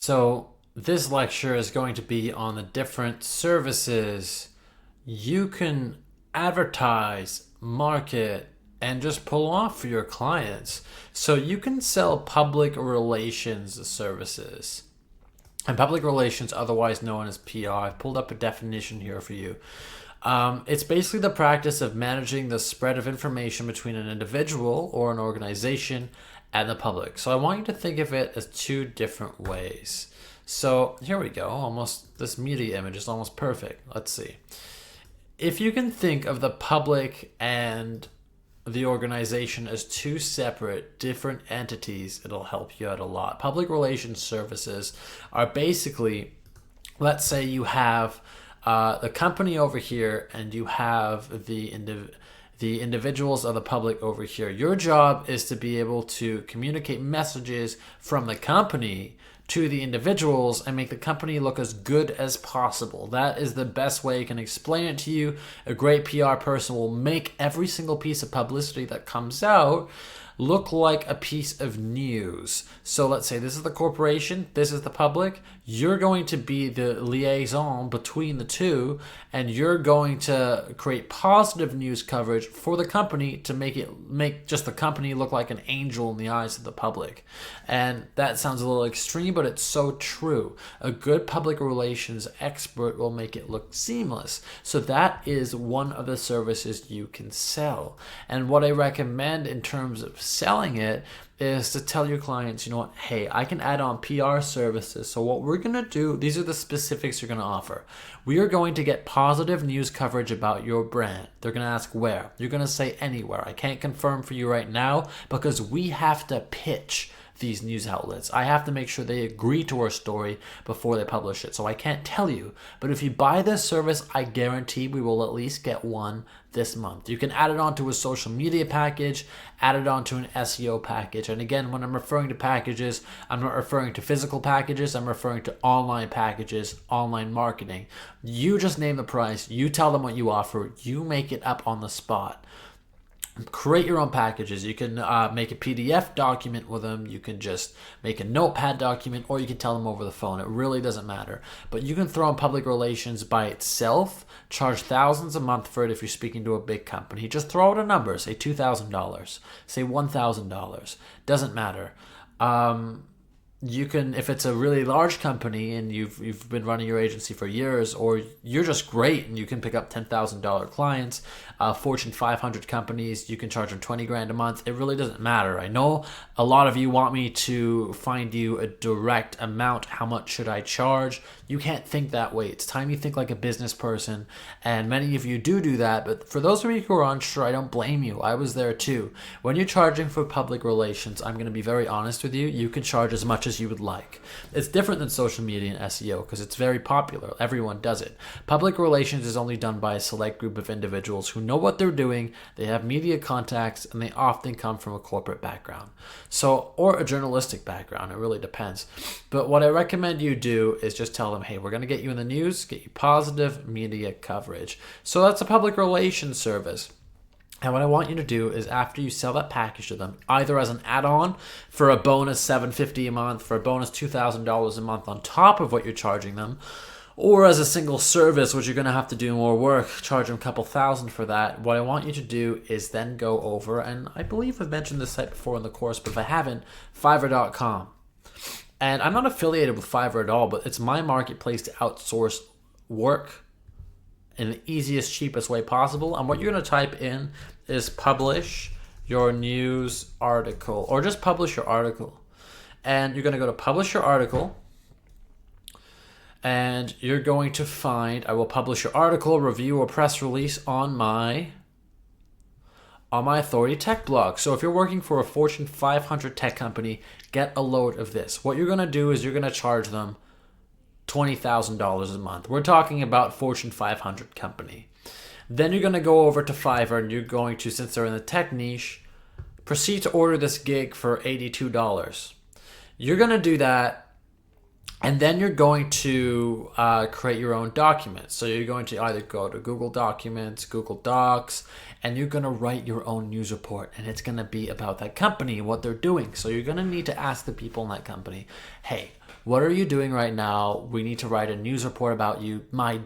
So, this lecture is going to be on the different services you can advertise, market, and just pull off for your clients. So, you can sell public relations services. And public relations, otherwise known as PR, I've pulled up a definition here for you. It's basically the practice of managing the spread of information between an individual or an organization and the public. So I want you to think of it as two different ways. So here we go. Almost this media image is almost perfect. Let's see. If you can think of the public and the organization as two separate, different entities, it'll help you out a lot. Public relations services are basically, let's say you have the company over here and you have the individuals of the public over here. Your job is to be able to communicate messages from the company to the individuals and make the company look as good as possible. That is the best way I can explain it to you. A great PR person will make every single piece of publicity that comes out look like a piece of news. So let's say this is the corporation, this is the public. You're going to be the liaison between the two, and you're going to create positive news coverage for the company to make just the company look like an angel in the eyes of the public. And that sounds a little extreme, but it's so true. A good public relations expert will make it look seamless. So that is one of the services you can sell. And what I recommend in terms of selling it is to tell your clients, you know what, hey, I can add on PR services. So what we're going to do, these are the specifics you're going to offer. We are going to get positive news coverage about your brand. They're going to ask where. You're going to say anywhere. I can't confirm for you right now because we have to pitch these news outlets. I have to make sure they agree to our story before they publish it. So I can't tell you. But if you buy this service, I guarantee we will at least get one this month. You can add it onto a social media package, add it onto an SEO package. And again, when I'm referring to packages, I'm not referring to physical packages. I'm referring to online packages, online marketing. You just name the price. You tell them what you offer. You make it up on the spot. Create your own packages. You can make a PDF document with them. You can just make a notepad document, or you can tell them over the phone. It really doesn't matter. But you can throw in public relations by itself, charge thousands a month for it if you're speaking to a big company. Just throw out a number, say $2,000, say $1,000. Doesn't matter. You can, if it's a really large company and you've been running your agency for years, or you're just great and you can pick up $10,000 clients, Fortune 500 companies, you can charge them 20 grand a month. It really doesn't matter. I know a lot of you want me to find you a direct amount. How much should I charge? You can't think that way. It's time you think like a business person, and many of you do that. But for those of you who are unsure, I don't blame you. I was there too. When you're charging for public relations, I'm going to be very honest with you. You can charge as much as you would like. It's different than social media and SEO because it's very popular. Everyone does it. Public relations is only done by a select group of individuals who know what they're doing. They have media contacts, and they often come from a corporate background, or a journalistic background. It really depends. But what I recommend you do is just tell them, hey, we're going to get you in the news, get you positive media coverage. So that's a public relations service. And what I want you to do is, after you sell that package to them, either as an add-on for a bonus $750 a month, for a bonus $2,000 a month on top of what you're charging them, or as a single service, which you're going to have to do more work, charge them a couple thousand for that. What I want you to do is then go over, and I believe I've mentioned this site before in the course, but if I haven't, Fiverr.com. And I'm not affiliated with Fiverr at all, but it's my marketplace to outsource work in the easiest, cheapest way possible. And what you're going to type in is publish your news article, or just publish your article. And you're going to go to publish your article, and you're going to find, I will publish your article, review, or press release on my Authority Tech blog. So if you're working for a Fortune 500 tech company, get a load of this. What you're going to do is you're going to charge them $20,000 a month. We're talking about Fortune 500 company. Then you're going to go over to Fiverr, and you're going to, since they're in the tech niche, proceed to order this gig for $82. You're going to do that. And then you're going to create your own documents. So you're going to either go to Google Documents, Google Docs, and you're going to write your own news report. And it's going to be about that company and what they're doing. So you're going to need to ask the people in that company, hey, what are you doing right now? We need to write a news report about you. My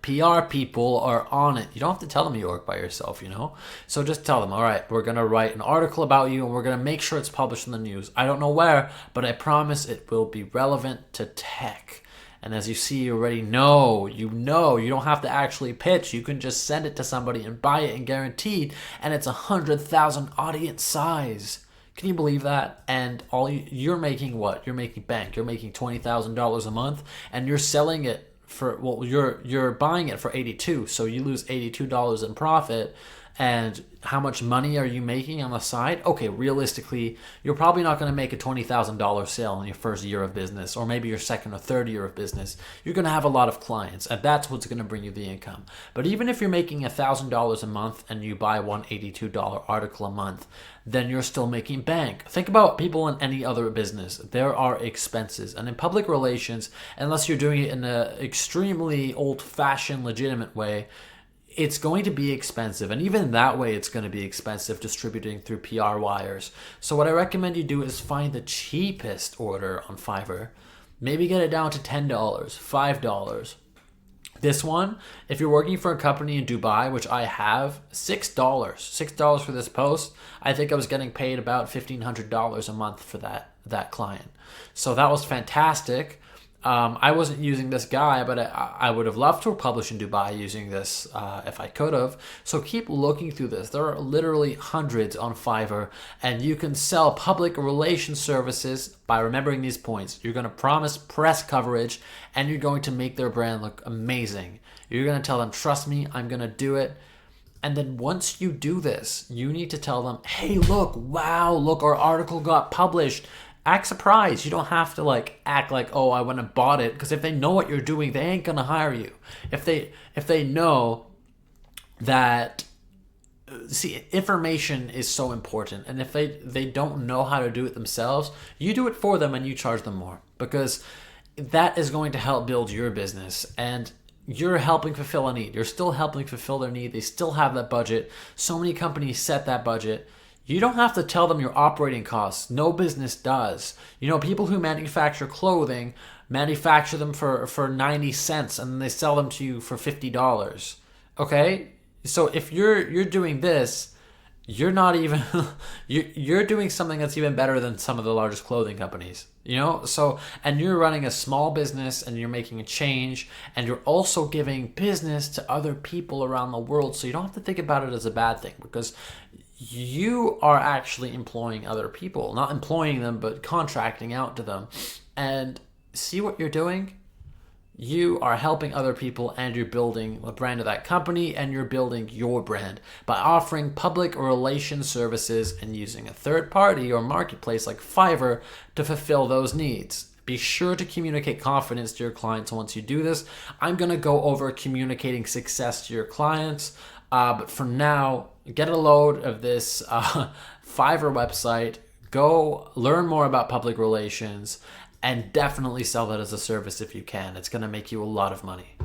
PR people are on it. You don't have to tell them you work by yourself, you know? So just tell them, all right, we're going to write an article about you and we're going to make sure it's published in the news. I don't know where, but I promise it will be relevant to tech. And as you see, you already know, you don't have to actually pitch. You can just send it to somebody and buy it and guaranteed. And it's 100,000 audience size. Can you believe that? And you're making what? You're making bank. You're making $20,000 a month, and you're selling it for, well, you're buying it for 82. So you lose $82 in profit. And how much money are you making on the side? Okay, realistically, you're probably not going to make a $20,000 sale in your first year of business, or maybe your second or third year of business. You're going to have a lot of clients, and that's what's going to bring you the income. But even if you're making $1,000 a month and you buy one $82 article a month, then you're still making bank. Think about people in any other business. There are expenses. And in public relations, unless you're doing it in an extremely old-fashioned, legitimate way, it's going to be expensive. And even that way, it's going to be expensive distributing through PR wires. So what I recommend you do is find the cheapest order on Fiverr. Maybe get it down to $10, $5. This one, if you're working for a company in Dubai, which I have, $6 for this post. I think I was getting paid about $1,500 a month for that client. So that was fantastic. I wasn't using this guy, but I would have loved to publish in Dubai using this if I could have. So keep looking through this. There are literally hundreds on Fiverr, and you can sell public relations services by remembering these points. You're going to promise press coverage, and you're going to make their brand look amazing. You're going to tell them, trust me, I'm going to do it. And then once you do this, you need to tell them, hey, look, our article got published. Act surprised. You don't have to act like, oh, I went and bought it, because if they know what you're doing, they ain't gonna hire you. If they know that, see, information is so important, and if they don't know how to do it themselves, you do it for them and you charge them more, because that is going to help build your business, and you're helping fulfill a need. You're still helping fulfill their need. They still have that budget. So many companies set that budget. You don't have to tell them your operating costs. No business does. You know, people who manufacture clothing manufacture them for 90 cents and they sell them to you for $50. Okay? So if you're doing this, you're not even you're doing something that's even better than some of the largest clothing companies. You know? So, and you're running a small business and you're making a change, and you're also giving business to other people around the world. So you don't have to think about it as a bad thing, because you are actually employing other people, not employing them, but contracting out to them. And see what you're doing? You are helping other people, and you're building the brand of that company, and you're building your brand by offering public relations services and using a third party or marketplace like Fiverr to fulfill those needs. Be sure to communicate confidence to your clients once you do this. I'm going to go over communicating success to your clients. But for now, get a load of this Fiverr website. Go learn more about public relations, and definitely sell that as a service if you can. It's going to make you a lot of money.